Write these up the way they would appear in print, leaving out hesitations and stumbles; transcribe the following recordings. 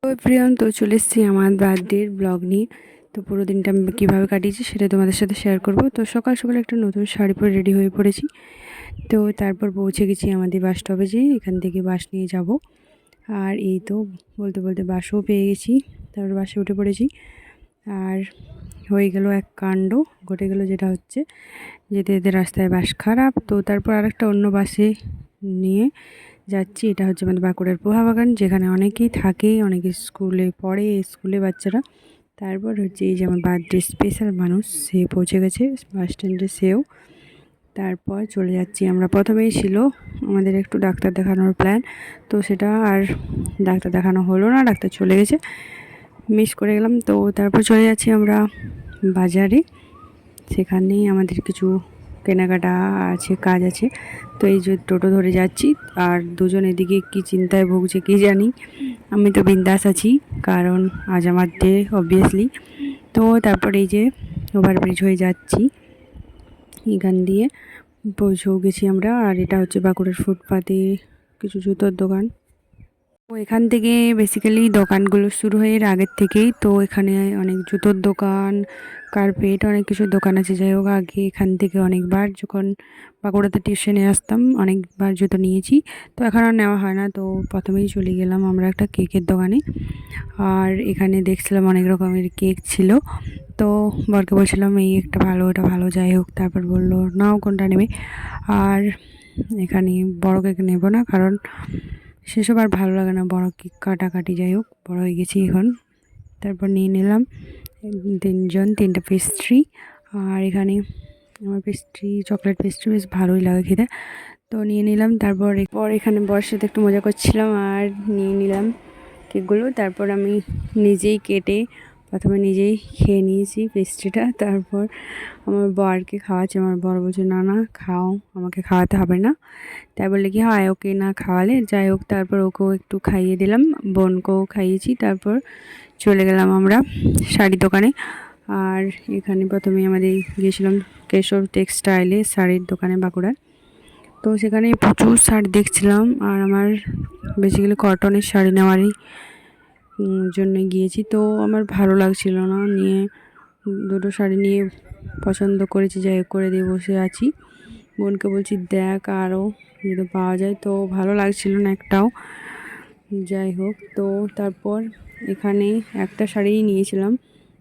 তো প্রিয়ন, তো চলে এসেছি আমার বার্থডের ব্লগ নিয়ে। তো পুরো দিনটা আমি কীভাবে কাটিয়েছি সেটা তোমাদের সাথে শেয়ার করব। তো সকাল সকাল একটা নতুন শাড়ি পরে রেডি হয়ে পড়েছি। তো তারপর পৌঁছে গেছি আমাদের বাস স্টপেজে, এখান থেকে বাস নিয়ে যাব। আর এই তো বলতে বলতে বাসও পেয়ে গেছি, তারপর বাসে উঠে পড়েছি। আর হয়ে গেল এক কাণ্ড ঘটে গেল, যেটা হচ্ছে যেতে যেতে রাস্তায় বাস খারাপ। তো তারপর আরেকটা অন্য বাসে নিয়ে যাচ্ছি। এটা হচ্ছে আমাদের বাঁকুড়ার পোহা বাগান, যেখানে অনেকেই থাকে, অনেকে স্কুলে পড়ে, স্কুলে বাচ্চারা। তারপর হচ্ছে এই যে আমার বার্থডে স্পেশাল মানুষ, সে পৌঁছে গেছে বাস স্ট্যান্ডে সেও। তারপর চলে যাচ্ছি আমরা। প্রথমেই ছিল আমাদের একটু ডাক্তার দেখানোর প্ল্যান, তো সেটা আর ডাক্তার দেখানো হলো না, ডাক্তার চলে গেছে, মিস করে গেলাম। তো তারপর চলে যাচ্ছি আমরা বাজারে, সেখানেই আমাদের কিছু কেনাকাটা আছে, কাজ আছে। তো এই যে টোটো ধরে যাচ্ছি, আর দুজন এদিকে কি চিন্তায় ভুগছে কি জানি। আমি তো বিন্দাস আছি, কারণ আজ আমার ডে অবভিয়াসলি। তো তারপর এই যে ওভারব্রিজ হয়ে যাচ্ছি, এখান দিয়ে পৌঁছেও গেছি আমরা। আর এটা হচ্ছে বাঁকুড়ার ফুটপাতে কিছু জুতোর দোকান। তো এখান থেকে বেসিক্যালি দোকানগুলো শুরু হয়ে এর আগের থেকেই, তো এখানে অনেক জুতোর দোকান, কার্পেট, অনেক কিছু দোকান আছে। যাই হোক, আগে এখান থেকে অনেকবার যখন বাঁকুড়াতে টিউশনে আসতাম অনেকবার জুতো নিয়েছি। তো এখন আর নেওয়া হয় না। তো প্রথমেই চলে গেলাম আমরা একটা কেকের দোকানে, আর এখানে দেখছিলাম অনেক রকমের কেক ছিল। তো বরকে বলছিলাম এই একটা ভালো, এটা ভালো, যাই হোক। তারপর বললো নাও কোনটা নেবে। আর এখানে বড় কেক নেব না, কারণ সেসব আর ভালো লাগে না, বড় কেক কাটাকাটি। যাই হোক, বড় হয়ে গেছি এখন। তারপর নিয়ে নিলাম তিনটা পেস্ট্রি। আর এখানে আমার পেস্ট্রি, চকলেট পেস্ট্রি বেশ ভালোই লাগে খেতে, তো নিয়ে নিলাম। তারপর এখানে বরের সাথে একটু মজা করছিলাম আর নিয়ে নিলাম কেকগুলো। তারপর আমি নিজেই কেটে প্রথমে নিজেই খেয়ে নিয়েছি পেস্ট্রিটা। তারপর আমার বরকে খাওয়াচ্ছি। আমার বর বলছে না না খাও, আমাকে খাওয়াতে হবে না। তাই বললে কি হয়, ওকে না খাওয়ালে। যাই হোক, তারপর ওকেও একটু খাইয়ে দিলাম, বোনকেও খাইয়েছি। তারপর চলে গেলাম আমরা শাড়ির দোকানে। আর এখানে প্রথমে আমাদের গিয়েছিলাম কেশব টেক্সটাইলে, শাড়ির দোকানে বাঁকুড়ার। তো সেখানে প্রচুর শাড়ি দেখছিলাম, আর আমার বেসিক্যালি কটনের শাড়ি নেওয়ারই জন্য গিয়েছি। তো আমার ভালো লাগছিল না, নিয়ে দুটো শাড়ি নিয়ে পছন্দ করেছি, যাই হোক করে দিয়ে বসে আছি। বোনকে বলছি দেখ আরও যদি পাওয়া যায়, তো ভালো লাগছিল না একটাও। যাই হোক, তো তারপর এখানে একটা শাড়িই নিয়েছিলাম,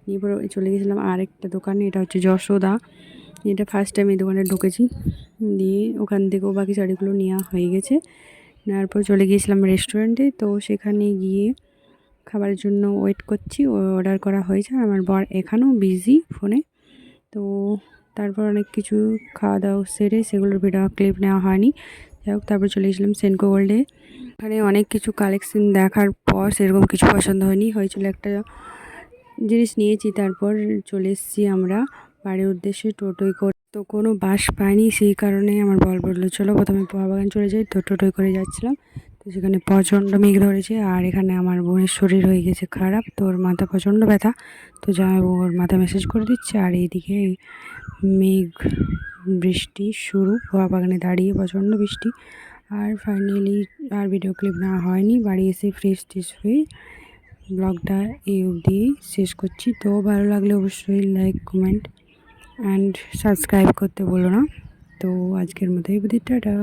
নিয়ে পরে চলে গেছিলাম আরেকটা দোকানে। এটা হচ্ছে যশোদা, এটা ফার্স্ট টাইম এই দোকানে ঢুকেছি। দিয়ে ওখান থেকেও বাকি শাড়িগুলো নেওয়া হয়ে গেছে। নেওয়ার পর চলে গিয়েছিলাম রেস্টুরেন্টে। তো সেখানে গিয়ে খাবারের জন্য ওয়েট করছি, অর্ডার করা হয়েছে। আমার বর এখানেও বিজি ফোনে। তো তারপর অনেক কিছু খাওয়া দাওয়া সেরে সেগুলোর ভিডিও ক্লিপ নেওয়া হয়নি। যাই হোক, তারপর চলে গেছিলাম সেনকো গোল্ডে। ওখানে অনেক কিছু কালেকশন দেখার পর সেরকম কিছু পছন্দ হয়নি, হয়েছিল একটা জিনিস নিয়েছি। তারপর চলে এসেছি আমরা বাড়ির উদ্দেশ্যে টোটোয় করে। তো কোনো বাস পাইনি, সেই কারণে আমার বর বললো চলো প্রথমে পোহা বাগান চলে যাই। তো টোটোয় করে যাচ্ছিলাম, তো সেখানে প্রচণ্ড মেঘ ধরেছে। আর এখানে আমার বোনের শরীর হয়ে গেছে খারাপ, তো ওর মাথা প্রচণ্ড ব্যথা। তো জামাইবাবু ওর মাথা ম্যাসাজ করে দিচ্ছে, আর এইদিকে মেঘ, বৃষ্টি শুরু, পোহা বাগানে দাঁড়িয়ে প্রচণ্ড বৃষ্টি। আর ফাইনালি আর ভিডিও ক্লিপ নেওয়া হয়নি। বাড়ি এসে ফ্রেশ ট্রেশ হয়ে ব্লগটা এই অবধি শেষ করছি। তো ভালো লাগলে অবশ্যই লাইক, কমেন্ট অ্যান্ড সাবস্ক্রাইব করতে বলো না। তো আজকের মতো এই অবধি, টাটা।